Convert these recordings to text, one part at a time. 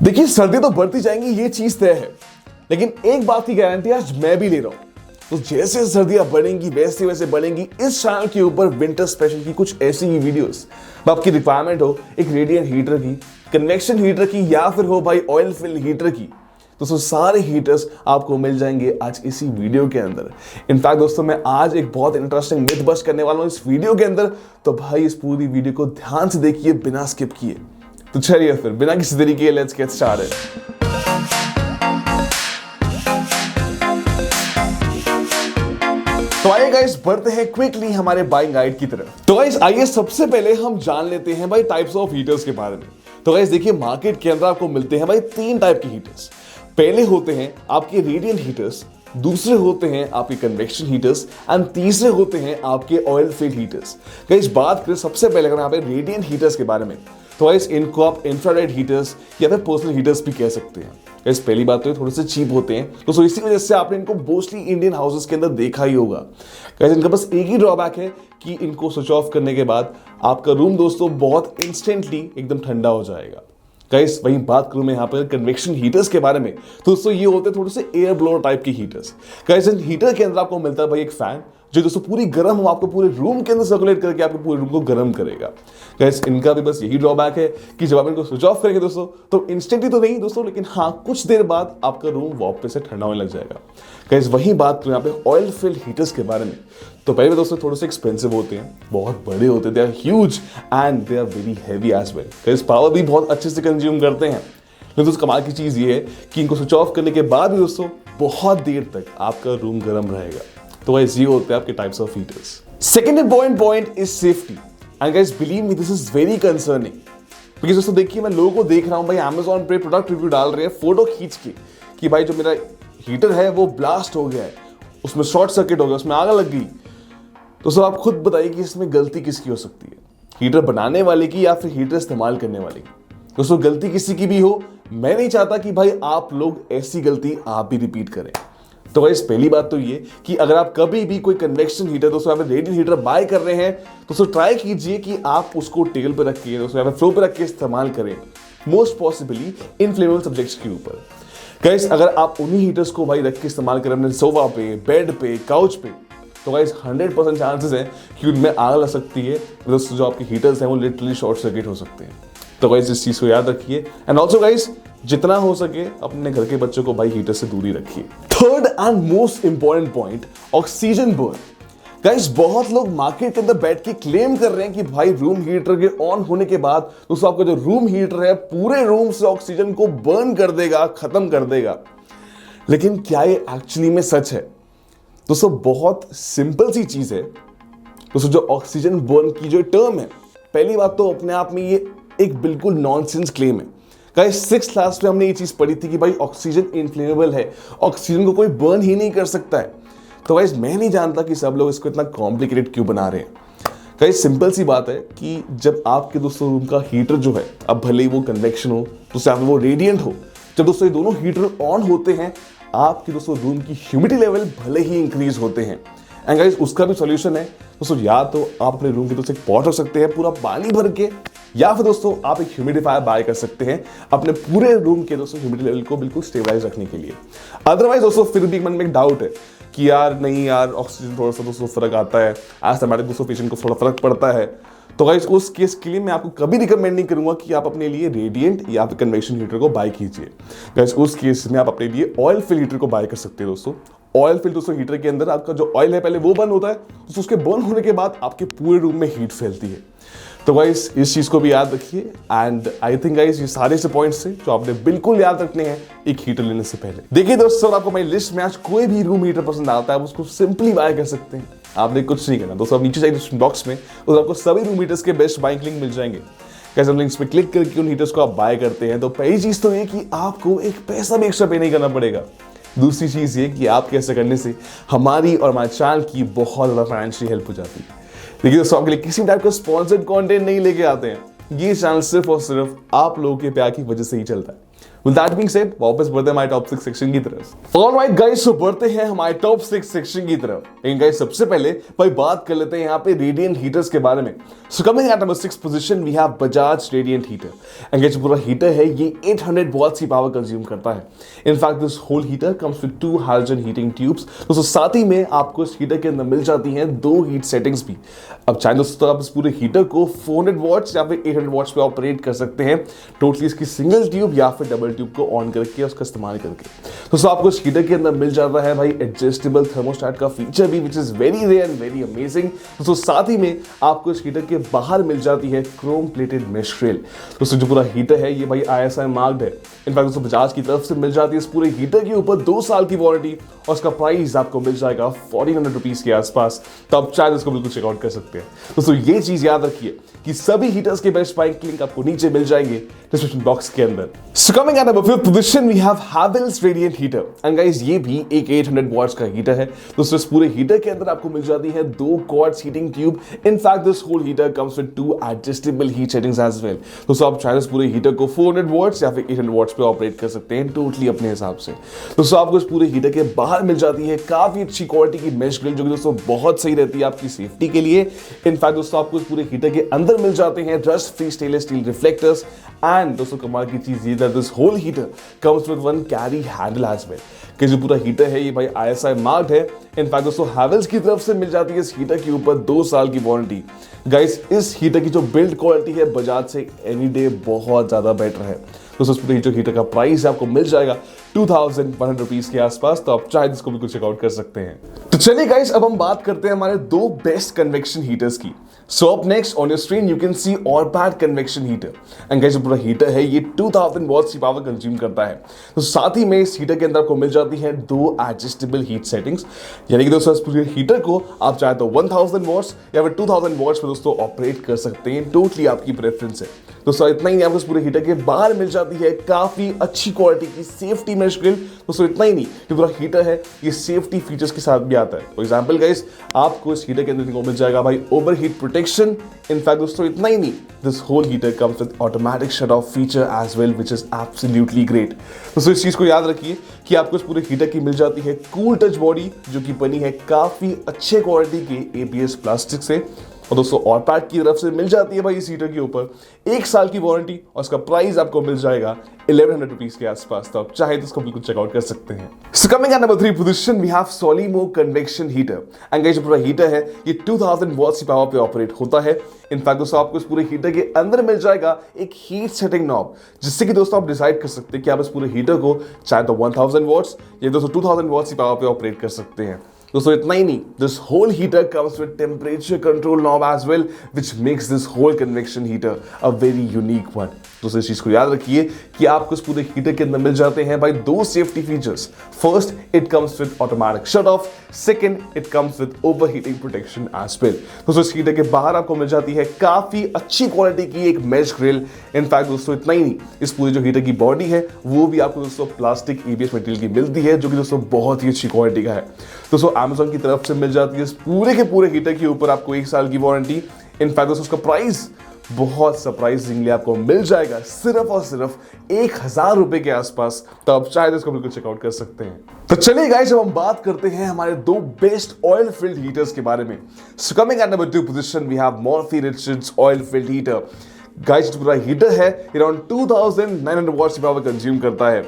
देखिए सर्दी तो बढ़ती जाएंगी, ये चीज तय है, लेकिन एक बात की गारंटी आज मैं भी ले रहा हूं। तो जैसे सर्दियां बढ़ेंगी वैसे वैसे बढ़ेंगी, इस चैनल के ऊपर विंटर स्पेशल की कुछ ऐसी ही वीडियोस। आपकी रिक्वायरमेंट हो एक रेडिएंट हीटर की, कन्वेक्शन हीटर की, या फिर हो भाई ऑयल फिल हीटर की, दोस्तों सारे हीटर्स आपको मिल जाएंगे आज इसी वीडियो के अंदर। इनफैक्ट दोस्तों मैं आज एक बहुत इंटरेस्टिंग मिथ बस्ट करने वाला हूं इस वीडियो के अंदर, तो भाई इस पूरी वीडियो को ध्यान से देखिए बिना स्किप किए। तो चलिए फिर बिना किसी देरी के लेट्स गेट स्टार्टेड। तो आइए गाइस बढ़ते हैं क्विकली हमारे बाइंग गाइड की तरफ। तो गाइस आइए सबसे पहले हम जान लेते हैं भाई टाइप्स ऑफ हीटर्स के बारे में। तो गाइस देखिए मार्केट के अंदर आपको मिलते हैं भाई तीन टाइप के हीटर्स। पहले होते हैं आपके रेडिएंट हीटर्स, दूसरे होते हैं आपके कन्वेक्शन हीटर्स एंड तीसरे होते हैं आपके ऑयल फिल्ड हीटर्स। गाइस बात करें सबसे पहले अगर यहाँ पे रेडिएंट हीटर्स के बारे में, तो गाइस इनको आप इंफ्रारेड हीटर्स या फिर पर्सनल हीटर्स भी कह सकते हैं। गाइस पहली बात तो ये थोड़े से चीप होते हैं, तो इसी वजह से आपने इनको मोस्टली इंडियन हाउसेस के अंदर देखा ही होगा। गाइस इनका बस एक ही ड्रॉबैक है कि इनको स्विच ऑफ करने के बाद आपका रूम दोस्तों बहुत इंस्टेंटली एकदम ठंडा हो जाएगा। गाइस वहीं बात करूं मैं यहाँ पर कन्वेक्शन हीटर्स के बारे में, तो दोस्तों ये होते हैं थोड़े से एयर ब्लोअर टाइप के हीटर्स। गाइस इन हीटर के अंदर आपको मिलता है भाई एक फैन जो दोस्तों पूरी गर्म हो आपको पूरे रूम के अंदर सर्कुलेट करके आपके पूरे रूम को गर्म करेगा। गाइस इनका भी बस यही ड्रॉबैक है कि जब आप इनको स्विच ऑफ करेंगे दोस्तों तो इंस्टेंटली तो नहीं दोस्तों, लेकिन हाँ कुछ देर बाद आपका रूम वापस से ठंडा होने लग जाएगा। गाइस वहीं बात करें यहाँ पे ऑयल फिल्ड हीटर्स के बारे में, तो पहले दोस्तों थोड़े से एक्सपेंसिव होते हैं, बहुत बड़े होते हैं, they are huge and they are very heavy as well. Guys power भी बहुत अच्छे से कंज्यूम करते हैं। लेकिन दोस्तों कमाल की चीज ये है कि इनको स्विच ऑफ करने के बाद भी दोस्तों बहुत देर तक आपका रूम गर्म रहेगा। तो गाइस ये होते हैं आपके types of heaters. Second important point is safety and guys believe me this is very concerning. Because दोस्तों देखिए मैं लोगों को देख रहा हूं भाई Amazon पे प्रोडक्ट रिव्यू डाल रहे हैं फोटो खींच के कि भाई जो मेरा हीटर है वो ब्लास्ट हो गया है, उसमें शॉर्ट सर्किट हो गया, उसमें आग लग गई। दोस्तों आप खुद बताइए कि इसमें गलती किसकी हो सकती है, हीटर बनाने वाले की या फिर हीटर इस्तेमाल करने वाले की? दोस्तों गलती किसी की भी हो, मैं नहीं चाहता कि भाई आप लोग ऐसी गलती आप भी रिपीट करें। तो गाइस पहली बात तो ये कि अगर आप कभी भी कोई कन्वेक्शन हीटर दोस्तों या फिर रेडिएंट हीटर बाय कर रहे हैं तो दोस्तों ट्राई कीजिए कि आप उसको टेबल पर रख के दोस्तों या फिर फ्लोर पर रख के इस्तेमाल करें, मोस्ट पॉसिबली इनफ्लेमेबल सब्जेक्ट्स के ऊपर। गाइस अगर आप उन्हीं हीटर्स को भाई रख के इस्तेमाल करें अपने सोफा पे, बेड पे, काउच पे, तो गाइस 100% चांसेस है कि उनमें आग लग सकती है। दोस्तों जो आपके हीटर्स हैं वो लिटरली शॉर्ट सर्किट हो सकते हैं। तो गाइस इस चीज को याद रखिए एंड ऑल्सो गाइस जितना हो सके अपने घर के बच्चों को भाई हीटर से दूरी रखिए। Third and most important point, oxygen burn. Guys बहुत लोग मार्केट के अंदर बैठ के क्लेम कर रहे हैं कि भाई रूम हीटर के ऑन होने के बाद दोस्तों आपका जो रूम हीटर है पूरे रूम से ऑक्सीजन को बर्न कर देगा, खत्म कर देगा। लेकिन क्या ये एक्चुअली में सच है? दोस्तों बहुत सिंपल सी चीज है। दोस्तों जो ऑक्सीजन बर्न की जो टर्म है, पहली बात तो अपने आप में ये एक बिल्कुल नॉनसेंस क्लेम है। गाइस 6th क्लास में हमने ये चीज पढ़ी थी कि भाई ऑक्सीजन इनफ्लेमेबल है, ऑक्सीजन को कोई बर्न ही नहीं कर सकता है। तो गाइस मैं नहीं जानता कि सब लोग इसको इतना कॉम्प्लिकेटेड क्यों बना रहे हैं। गाइस सिंपल सी बात है कि जब आपके दोस्तों रूम का हीटर जो है, अब भले ही वो कन्वेक्शन हो तो या फिर वो रेडिएंट हो, जब दोस्तों ये दोनों हीटर ऑन होते हैं आपके दोस्तों रूम की ह्यूमिडिटी लेवल भले ही इंक्रीज होते हैं। एंड गाइस उसका भी सॉल्यूशन है दोस्तों, या तो आप अपने रूम के दोस्तों एक पॉट रख सकते हैं पूरा पानी भर के, या फिर दोस्तों आप एक ह्यूमिडिफायर बाय कर सकते हैं अपने पूरे रूम के दोस्तों ह्यूमिडिटी लेवल को बिल्कुल स्टेबलाइज रखने के लिए। अदरवाइज दोस्तों फिर भी मन में एक डाउट है कि यार नहीं यार ऑक्सीजन थोड़ा सा दोस्तों फर्क आता है, एस्थमेटिक दोस्तों पेशेंट को थोड़ा फर्क पड़ता है, तो गाइस उस केस के लिए मैं आपको कभी रिकमेंड नहीं करूंगा कि आप अपने लिए रेडिएंट या फिर कन्वेक्शन हीटर को बाय कीजिए। गाइस उस केस में आप अपने लिए ऑयल फिल हीटर को बाय कर सकते हैं दोस्तों। ऑयल फिल दोस्तों हीटर के अंदर आपका जो ऑयल है पहले वो बर्न होता है, तो उसके बर्न होने के बाद आपके पूरे रूम में हीट फैलती है। तो गाइस इस चीज को भी याद रखिए एंड आई थिंक गाइस ये सारे से पॉइंट्स थे जो आपने बिल्कुल याद रखने हैं एक हीटर लेने से पहले। देखिए दोस्तों आपको मेरी लिस्ट में आज कोई भी रूम हीटर पसंद आता है आप उसको सिंपली बाय कर सकते हैं। आपने कुछ नहीं करना दोस्तों, आप नीचे जाइए डिस्क्रिप्शन बॉक्स में और आपको सभी रूम हीटर्स के बेस्ट बाइंग लिंक मिल जाएंगे। कैसे लिंक्स पे क्लिक करके उन हीटर्स को आप बाय करते हैं तो पहली चीज तो ये कि आपको एक पैसा भी एक्स्ट्रा पे नहीं करना पड़ेगा। दूसरी चीज ये कि आप कैसे करने से हमारी और हमारे चैनल की बहुत ज्यादा फाइनेंशियल हेल्प हो जाती है। देखिए दोस्तों आपके लिए किसी टाइप का स्पॉन्सर्ड कंटेंट नहीं लेके आते हैं, ये चैनल सिर्फ और सिर्फ आप लोगों के प्यार की वजह से ही चलता है। With that being said, वापस बढ़ते हैं हमारे टॉप 6 सेक्शन की तरफ। ऑलराइट गाइस, तो बढ़ते हैं हमारे टॉप 6 सेक्शन की तरफ। लेकिन गाइस सबसे पहले भाई बात कर लेते हैं यहाँ पे रेडिएंट हीटर्स के बारे में। So coming at number 6 position we have Bajaj radiant heater. And guys पूरा हीटर है ये 800 वॉट्स की पावर कंज्यूम करता है। In fact this whole heater comes with 2 hydrogen heating tubes. दोस्तों साथ ही में आपको इस हीटर के अंदर मिल जाती हैं 2 हीट सेटिंग्स भी। अब चाहे दोस्तों आप इस पूरे हीटर को 400 वॉट्स या फिर 800 वॉट्स पे ऑपरेट कर सकते हैं, टोटली इसकी सिंगल ट्यूब या फिर डबल ट्यूब को ऑन करके उसका इस्तेमाल करके। दोस्तों आपको इस हीटर के अंदर मिल जाता है भाई एडजस्टेबल थर्मोस्टेट का फीचर भी, which is very rare and very amazing. दोस्तों साथ ही में आपको इस हीटर के बाहर मिल जाती है क्रोम प्लेटेड मेश ग्रिल। दोस्तों जो पूरा हीटर है ये भाई ISI मार्क्ड है। इनफैक्ट दोस्तों बजाज की तरफ से मिल जाती है इस पूरे हीटर के ऊपर 2 साल की वारंटी और उसका प्राइस आपको मिल जाएगा 1400 रुपीज के आसपास। तो आप चाहे इसको बिल्कुल चेकआउट कर सकते हैं। दोस्तों ये चीज याद रखिए कि सभी हीटर्स के बेस्ट बाइंग लिंक आपको नीचे मिल जाएंगे डिस्क्रिप्शन बॉक्स के अंदर। So coming at number 5th position we have Havells radiant heater. And guys ये भी एक 800 वॉट्स का हीटर है। दोस्तों इस पूरे हीटर के अंदर आपको मिल जाती है 2 quartz heating tube. In fact this whole heater comes with 2 adjustable heat settings as well. दोस्तों आप चाहे इस पूरे हीटर को 400 वॉट्स या फिर 800 वॉट्स पे ऑपरेट कर सकते हैं, टोटली अपने हिसाब से। दोस्तों आपको इस पूरे हीटर के बाहर मिल जाती है काफी अच्छी क्वालिटी की मेश ग्रिल, जो कि दोस्तों बहुत सही रहती है आपकी सेफ्टी के लिए। इनफैक्ट दोस्तों आपको इस पूरे हीटर के अंदर मिल जाते हैं rust free stainless steel reflectors. And दोस्तों कमाल की चीज ये this whole heater comes with 1 carry handle as well. कि जो पूरा हीटर है ये भाई ISI मार्क्ड है। इनफैक्ट दोस्तों हैवेल्स की तरफ से मिल जाती है इस हीटर के ऊपर 2 साल की वारंटी। गाइस इस हीटर की जो बिल्ड क्वालिटी है बजाज से एनी डे बहुत ज्यादा बेटर है। दोस्तों इस पूरे हीटर का प्राइस आपको मिल जाएगा 2100 रुपीज के आसपास। तो आप चाहे इसको बिल्कुल चेकआउट कर सकते हैं। तो चलिए गाइस अब हम बात करते हैं हमारे 2 बेस्ट कन्वेक्शन हीटर्स की। So up next on your screen you can see Orpat convection heater. And guys जो पूरा हीटर है ये 2000 वॉट्स की पावर कंज्यूम करता है। तो साथ ही में इस हीटर के अंदर आपको मिल जाती है 2 एडजस्टेबल हीट सेटिंग्स। यानी कि दोस्तों इस पूरे हीटर को आप चाहे तो 1000 वॉट्स या फिर 2000 वॉट्स पे दोस्तों ऑपरेट कर सकते हैं, टोटली आपकी प्रेफरेंस है। दोस्तों इतना ही नहीं, आपको इस पूरे हीटर के बाहर मिल जाती है काफी अच्छी क्वालिटी की सेफ्टी मेश ग्रिल। दोस्तों इतना ही नहीं, ये पूरा हीटर है ये सेफ्टी फीचर्स के साथ भी आता है। फॉर एग्जांपल गाइस आपको इस हीटर के अंदर मिल जाएगा भाई ओवर हीट प्रोटेक्शन। इनफैक्ट दोस्तों इतना ही नहीं, this whole heater comes with automatic shut off feature as well, which is absolutely great. दोस्तों इस चीज को याद रखिए कि आपको इस पूरे हीटर की मिल जाती है कूल टच बॉडी, जो कि बनी है काफी अच्छे क्वालिटी के ABS प्लास्टिक से। और दोस्तों ऑरपैट की तरफ से मिल जाती है भाई इस हीटर के ऊपर 1 साल की वारंटी और उसका प्राइस आपको मिल जाएगा 1100 रुपीज के आसपास। तो आप चाहे तो इसको बिल्कुल चेकआउट कर सकते हैं। So coming at number 3 position we have Solimo convection heater. And guys जो पूरा हीटर है ये 2000 वॉट्स की पावर पे ऑपरेट होता है। इनफैक्ट दोस्तों आपको इस पूरे हीटर के अंदर मिल जाएगा एक हीट सेटिंग नॉब, जिससे कि दोस्तों आप डिसाइड कर सकते हैं कि आप इस पूरे हीटर को चाहे तो 1000 वॉट्स या दोस्तों 2000 वॉट्स की पावर पे ऑपरेट कर सकते हैं। दोस्तों इतना ही नहीं, this whole heater comes with temperature control knob as well, which makes this whole convection heater a very unique one. दोस्तों इस चीज को याद रखिए कि आपको इस पूरे हीटर के अंदर मिल जाते हैं भाई 2 safety features. First it comes with automatic shut off, second it comes with over heating protection as well. दोस्तों इस हीटर के बाहर आपको मिल जाती है काफी अच्छी क्वालिटी की एक मेश ग्रिल। इनफैक्ट दोस्तों इतना ही नहीं, इस पूरे जो हीटर की बॉडी है वो भी आपको दोस्तों प्लास्टिक ABS मटेरियल की मिलती है, जो कि दोस्तों बहुत ही अच्छी क्वालिटी का है। दोस्तों Amazon की तरफ से मिल जाती है इस पूरे के पूरे हीटर के ऊपर आपको 1 साल की वारंटी। इनफैक्ट दोस्तों उसका प्राइस बहुत सरप्राइजिंगली आपको मिल जाएगा सिर्फ और सिर्फ 1000 रुपए के आसपास। तो आप चाहे तो इसको बिल्कुल चेकआउट कर सकते हैं। तो चलिए गाइस अब हम बात करते हैं हमारे 2 बेस्ट ऑयल फिल्ड हीटर्स के बारे में। So coming at number 2 position we have Morphy Richards oil filled heater. Guys जो पूरा हीटर है अराउंड 2900 वॉट्स की पावर कंज्यूम करता है।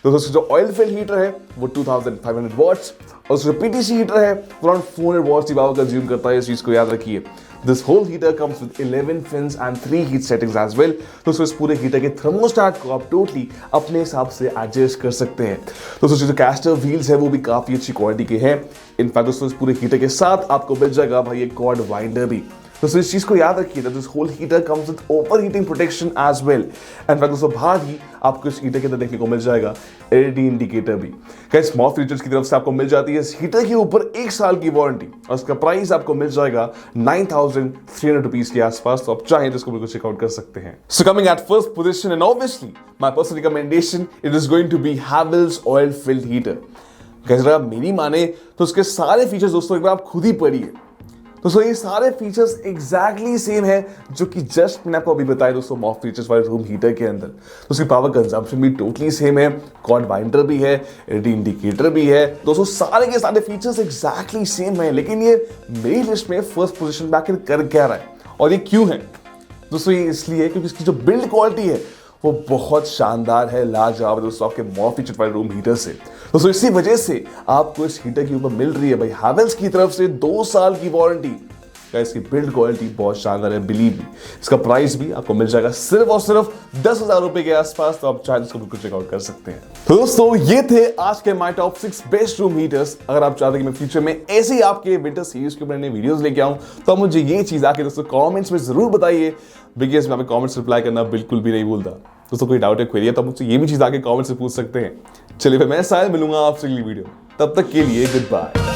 तो दोस्तों जो ऑयल फिल्ड हीटर है वो 2500 वॉट्स और जो PTC हीटर है वो अराउंड 400 वॉट्स की पावर कंज्यूम करता है। इस चीज को याद रखिए। This whole heater comes with 11 fins and 3 heat settings as well। दोस्तों इस पूरे हीटर के थर्मोस्टेट को आप टोटली अपने हिसाब से एडजस्ट कर सकते हैं। दोस्तों जो कैस्टर व्हील्स है वो भी काफी अच्छी क्वालिटी के हैं। इनफैक्ट दोस्तों इस पूरे हीटर के साथ आपको मिल जाएगा भाई एक कॉर्ड वाइंडर भी। दोस्तों इस चीज को याद रखिए this whole heater comes with over heating protection as well. In fact दोस्तों बाहर ही आपको इस हीटर के अंदर देखने को मिल जाएगा LED इंडिकेटर भी। गाइस Morphy Richards की तरफ से आपको मिल जाती है इस हीटर के ऊपर 1 साल की वारंटी और उसका प्राइस आपको मिल जाएगा 9300 रुपीज के आसपास। तो आप चाहें तो इसको बिल्कुल चेकआउट कर सकते हैं। So coming at first position and obviously my personal recommendation it is going to be Havells oil filled heater. Guys अगर आप मेरी माने तो उसके सारे फीचर्स दोस्तों एक बार आप खुद ही पढ़िए। दोस्तों ये सारे फीचर्स एग्जैक्टली सेम है जो कि जस्ट मैंने आपको अभी बताया दोस्तों मॉफ फीचर्स वाले रूम हीटर के अंदर। तो उसकी पावर कंजम्पशन भी टोटली सेम है, कॉर्ड बाइंडर भी है, एलईडी इंडिकेटर भी है। दोस्तों सारे के सारे फीचर्स एग्जैक्टली सेम है, लेकिन ये मेरी लिस्ट में फर्स्ट पोजीशन पे आखिर कर क्या रहा है और ये क्यों है? दोस्तों ये इसलिए क्योंकि इसकी जो बिल्ड क्वालिटी है वो बहुत शानदार है, लाजवाब है दोस्तों आपके मॉफ फीचर वाले रूम हीटर से। दोस्तों इसी वजह से आपको इस हीटर के ऊपर मिल रही है भाई हैवेल्स की तरफ से 2 साल की वारंटी। इसकी बिल्ड क्वालिटी बहुत शानदार है, बिलीव मी। इसका प्राइस भी आपको मिल जाएगा सिर्फ और सिर्फ 10,000 रुपए के आसपास, तो आप चाहे इसको बिल्कुल चेकआउट कर सकते हैं। तो दोस्तों ये थे आज के my top 6 best room heaters. अगर आप चाहते हैं कि मैं फ्यूचर में ऐसे ही आपके विंटर सीरीज के ऊपर नए वीडियोस लेके आऊं तो मुझे ये चीज आके दोस्तों कमेंट्स में जरूर बताइए, बिकॉज़ मैं कमेंट्स रिप्लाई करना बिल्कुल भी नहीं भूलता। दोस्तों कोई डाउट है, क्वेरी है तो मुझसे ये भी चीज आके कमेंट्स में पूछ सकते हैं। चलिए फिर मैं साहिल मिलूंगा आपसे अगली वीडियो, तब तक के लिए गुड बाय।